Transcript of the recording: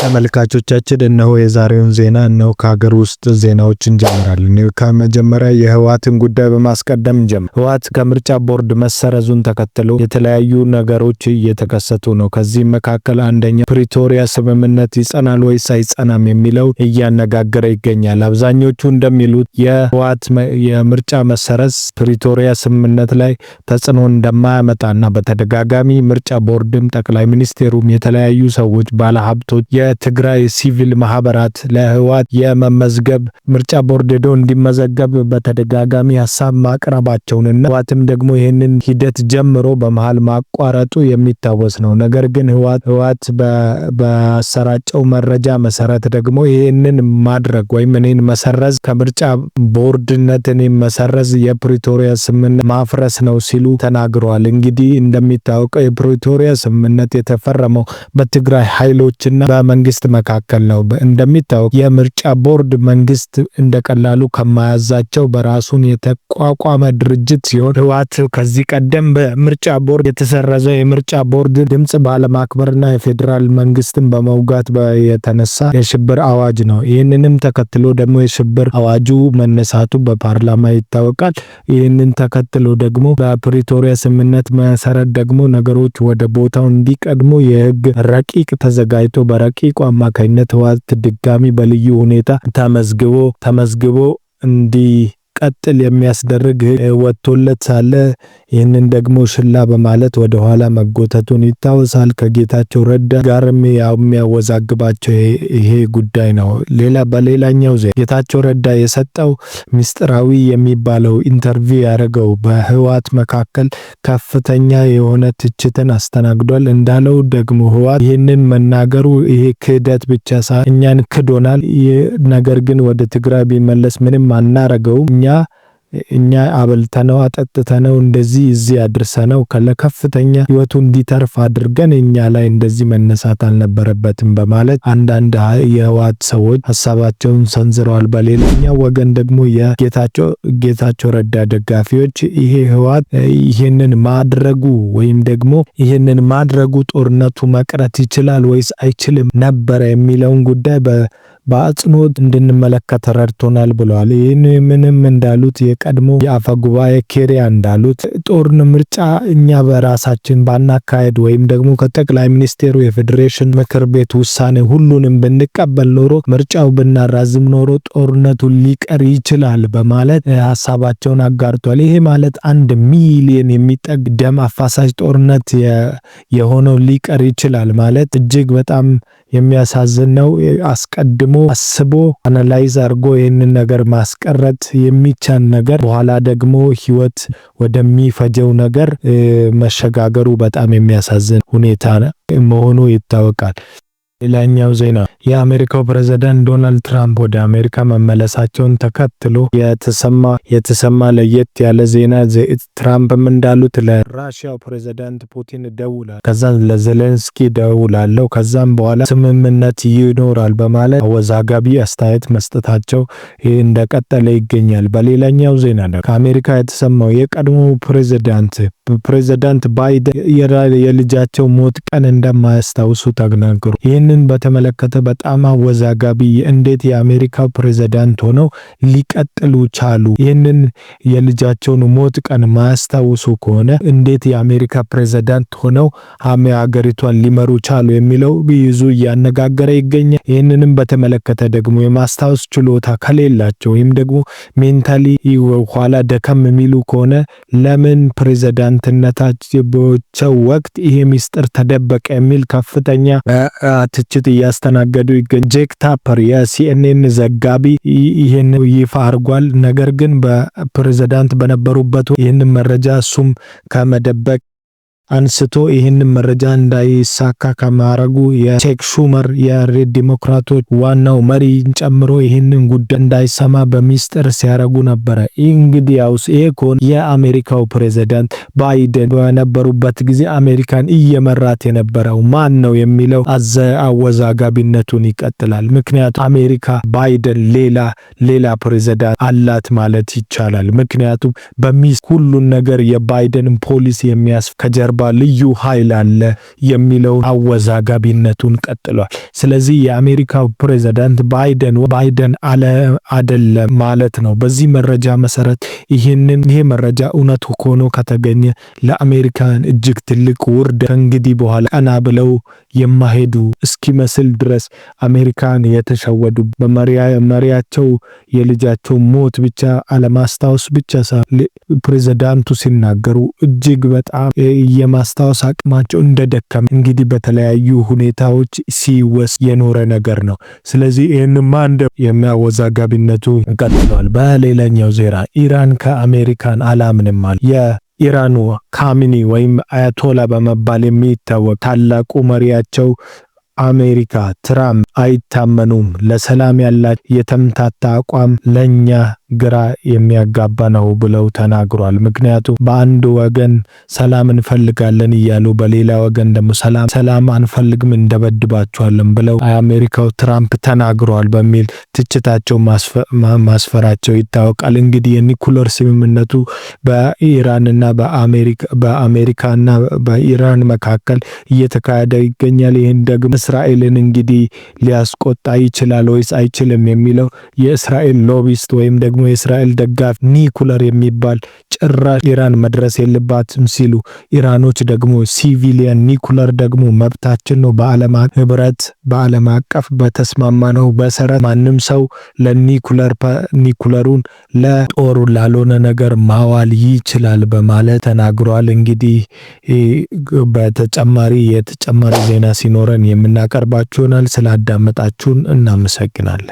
ተመልካቾቻችን እነሆ የዛሬውን ዜና እነሆ ከሀገር ውስጥ ዜናዎች እንጀምራለን። ከመጀመሪያ የህወሓትን ጉዳይ በማስቀደም እንጀምር። ህወሓት ከምርጫ ቦርድ መሰረዙን ተከትሎ የተለያዩ ነገሮች እየተከሰቱ ነው። ከዚህ መካከል አንደኛ ፕሪቶሪያ ስምምነት ይጸናል ወይስ አይጸናም የሚለው እያነጋገረ ይገኛል። አብዛኞቹ እንደሚሉት የህወሓት የምርጫ መሰረዝ ፕሪቶሪያ ስምምነት ላይ ተጽዕኖ እንደማያመጣና በተደጋጋሚ ምርጫ ቦርድም ጠቅላይ ሚኒስቴሩም የተለያዩ ሰዎች ባለሀብቶች የትግራይ ሲቪል ማህበራት ለህወሓት የመመዝገብ ምርጫ ቦርድ ሄዶ እንዲመዘገብ በተደጋጋሚ ሐሳብ ማቅረባቸውንና ህወሓትም ደግሞ ይህንን ሂደት ጀምሮ በመሃል ማቋረጡ የሚታወስ ነው። ነገር ግን ህወሓት በሰራጨው መረጃ መሰረት ደግሞ ይህንን ማድረግ ወይም እኔን መሰረዝ ከምርጫ ቦርድነት እኔን መሰረዝ የፕሪቶሪያ ስምምነት ማፍረስ ነው ሲሉ ተናግረዋል። እንግዲህ እንደሚታወቀው የፕሪቶሪያ ስምምነት የተፈረመው በትግራይ ኃይሎችና በመንግስት መካከል ነው። እንደሚታወቅ የምርጫ ቦርድ መንግስት እንደቀላሉ ከማያዛቸው በራሱን የተቋቋመ ድርጅት ሲሆን ህወሓት ከዚህ ቀደም በምርጫ ቦርድ የተሰረዘው የምርጫ ቦርድ ድምጽ ባለማክበርና የፌዴራል መንግስትን በመውጋት የተነሳ የሽብር አዋጅ ነው። ይህንንም ተከትሎ ደግሞ የሽብር አዋጁ መነሳቱ በፓርላማ ይታወቃል። ይህንን ተከትሎ ደግሞ በፕሪቶሪያ ስምምነት መሰረት ደግሞ ነገሮች ወደ ቦታው እንዲቀድሙ የህግ ረቂቅ ተዘጋጅቶ በረቂቁ አማካኝነት ህወሓት ድጋሚ በልዩ ሁኔታ ተመዝግቦ እንዲቀጥል የሚያስደርግ ወጥቶለት ሳለ ይህንን ደግሞ ሽላ በማለት ወደ ኋላ መጎተቱን ይታወሳል። ከጌታቸው ረዳ ጋርም የሚያወዛግባቸው ይሄ ጉዳይ ነው። በሌላኛው ጌታቸው ረዳ የሰጠው ሚስጥራዊ የሚባለው ኢንተርቪው ያደረገው በህወሓት መካከል ከፍተኛ የሆነ ትችትን አስተናግዷል። እንዳለው ደግሞ ህወሓት ይህንን መናገሩ ይሄ ክህደት ብቻ ሳይሆን እኛን ክዶናል፣ ነገር ግን ወደ ትግራይ ቢመለስ ምንም አናረገው እኛ አበልተነው አጠጥተነው እንደዚህ እዚህ አድርሰነው ከፍተኛ ህይወቱ እንዲተርፍ አድርገን እኛ ላይ እንደዚህ መነሳት አልነበረበትም በማለት አንዳንድ የህወሓት ሰዎች ሀሳባቸውን ሰንዝረዋል። በሌላኛው ወገን ደግሞ የጌታቸው ረዳ ደጋፊዎች ይሄ ህወሓት ይህንን ማድረጉ ጦርነቱ መቅረት ይችላል ወይስ አይችልም ነበረ የሚለውን ጉዳይ በአጽንኦት እንድንመለከት ረድቶናል ብለዋል። ይህን ምንም እንዳሉት የቀድሞ የአፈ ጉባኤ ኬሪያ እንዳሉት ምርጫ እኛ በራሳችን ባናካሄድ ወይም ደግሞ ከጠቅላይ ሚኒስቴሩ የፌዴሬሽን ምክር ቤት ውሳኔ ሁሉንም ብንቀበል ኖሮ ምርጫው ብናራዝም ኖሮ ጦርነቱ ሊቀር ይችላል በማለት ሀሳባቸውን አጋርቷል። ይሄ ማለት 1 ሚሊዮን የሚጠግ ደም አፋሳሽ ጦርነት የሆነው ሊቀር ይችላል ማለት እጅግ በጣም የሚያሳዝን ነው። አስቀድሞ አስቦ አናላይዝ አድርጎ ይህንን ነገር ማስቀረት የሚቻል ነገር በኋላ ደግሞ ህይወት ወደሚፈጀው ነገር መሸጋገሩ በጣም የሚያሳዝን ሁኔታ መሆኑ ይታወቃል። ሌላኛው ዜና የአሜሪካው ፕሬዝዳንት ዶናልድ ትራምፕ ወደ አሜሪካ መመለሳቸውን ተከትሎ የተሰማ ለየት ያለ ዜና ትራምፕም እንዳሉት ለራሺያው ፕሬዝዳንት ፑቲን ደውላለሁ፣ ከዛም ለዘሌንስኪ ደውላለሁ፣ ከዛም በኋላ ስምምነት ይኖራል በማለት አወዛጋቢ አስተያየት መስጠታቸው እንደቀጠለ ይገኛል። በሌላኛው ዜና ከአሜሪካ የተሰማው የቀድሞ ፕሬዝዳንት ባይደን የልጃቸው ሞት ቀን እንደማያስታውሱ ተናገሩ። ይህንን በተመለከተ በጣም አወዛጋቢ እንዴት የአሜሪካው ፕሬዝዳንት ሆነው ሊቀጥሉ ቻሉ? ይህንን የልጃቸውን ሞት ቀን ማያስታውሱ ከሆነ እንዴት የአሜሪካ ፕሬዝዳንት ሆነው ሀገሪቷን ሊመሩ ቻሉ የሚለው ብዙ እያነጋገረ ይገኛል። ይህንንም በተመለከተ ደግሞ የማስታወስ ችሎታ ከሌላቸው ወይም ደግሞ ሜንታሊ ኋላ ደከም የሚሉ ከሆነ ለምን ፕሬዝዳንትነታቸው ወቅት ይሄ ሚስጥር ተደበቀ የሚል ከፍተኛ ትችት እያስተናገዱ ይገኛል። ጄክ ታፐር የሲኤንኤን ዘጋቢ ይህን ይፋ አድርጓል። ነገር ግን በፕሬዝዳንት በነበሩበት ይህን መረጃ እሱም ከመደበቅ አንስቶ ይህንን መረጃ እንዳይሳካ ከማረጉ የቼክ ሹመር የሬድ ዲሞክራቶች ዋናው መሪን ጨምሮ ይህንን ጉዳይ እንዳይሰማ በሚስጥር ሲያረጉ ነበረ። እንግዲያውስ ይሄ ከሆነ የአሜሪካው ፕሬዝዳንት ባይደን በነበሩበት ጊዜ አሜሪካን እየመራት የነበረው ማን ነው የሚለው አወዛጋቢነቱን ይቀጥላል። ምክንያቱም አሜሪካ ባይደን ሌላ ፕሬዝዳንት አላት ማለት ይቻላል። ምክንያቱም ሁሉን ነገር የባይደን ፖሊሲ ከጀርባ ልዩ ኃይል አለ የሚለው አወዛጋቢነቱን ቀጥሏል። ስለዚህ የአሜሪካው ፕሬዝዳንት ባይደን አይደለም ማለት ነው። በዚህ መረጃ መሰረት ይሄ መረጃ እውነት ሆኖ ከተገኘ ለአሜሪካን እጅግ ትልቅ ውርደት ከእንግዲህ በኋላ ቀና ብለው የማሄዱ እስኪመስል ድረስ አሜሪካን የተሸወዱ በመሪያቸው የልጃቸው ሞት ብቻ አለማስታወስ ብቻ ፕሬዝዳንቱ ሲናገሩ እጅግ በጣም የማስታወስ አቅማቸው እንደደከመ እንግዲህ በተለያዩ ሁኔታዎች ሲወስ የኖረ ነገር ነው። ስለዚህ ይህን ማንደ የሚያወዛጋቢነቱ ቀጥሏል። በሌላኛው ዜና ኢራን ከአሜሪካን አላምንም አለ። የኢራኑ ካሚኒ ወይም አያቶላ በመባል የሚታወቅ ታላቁ መሪያቸው አሜሪካ ትራምፕ አይታመኑም፣ ለሰላም ያላቸው የተምታታ አቋም ለኛ ግራ የሚያጋባ ነው ብለው ተናግሯል። ምክንያቱም በአንድ ወገን ሰላም እንፈልጋለን እያሉ በሌላ ወገን ደግሞ ሰላም አንፈልግም እንደበድባቸዋለን ብለው አሜሪካው ትራምፕ ተናግሯል በሚል ትችታቸው ማስፈራቸው ይታወቃል። እንግዲህ የኒኩለር ስምምነቱ በኢራንና በአሜሪካና በኢራን መካከል እየተካሄደ ይገኛል። ይህን ደግሞ እስራኤልን እንግዲህ ሊያስቆጣ ይችላል ወይስ አይችልም የሚለው የእስራኤል ሎቢስት ወይም ደግሞ የእስራኤል ደጋፊ ኒኩለር የሚባል ጭራሽ ኢራን መድረስ የለባትም ሲሉ፣ ኢራኖች ደግሞ ሲቪሊያን ኒኩለር ደግሞ መብታችን ነው፣ በዓለም አቀፍ በተስማማነው መሰረት ማንም ሰው ኒኩለሩን ለጦሩ ላልሆነ ነገር ማዋል ይችላል በማለት ተናግሯል። እንግዲህ የተጨማሪ ዜና ሲኖረን የምናቀርባችሁ ይሆናል። ስላዳመጣችሁን እናመሰግናለን።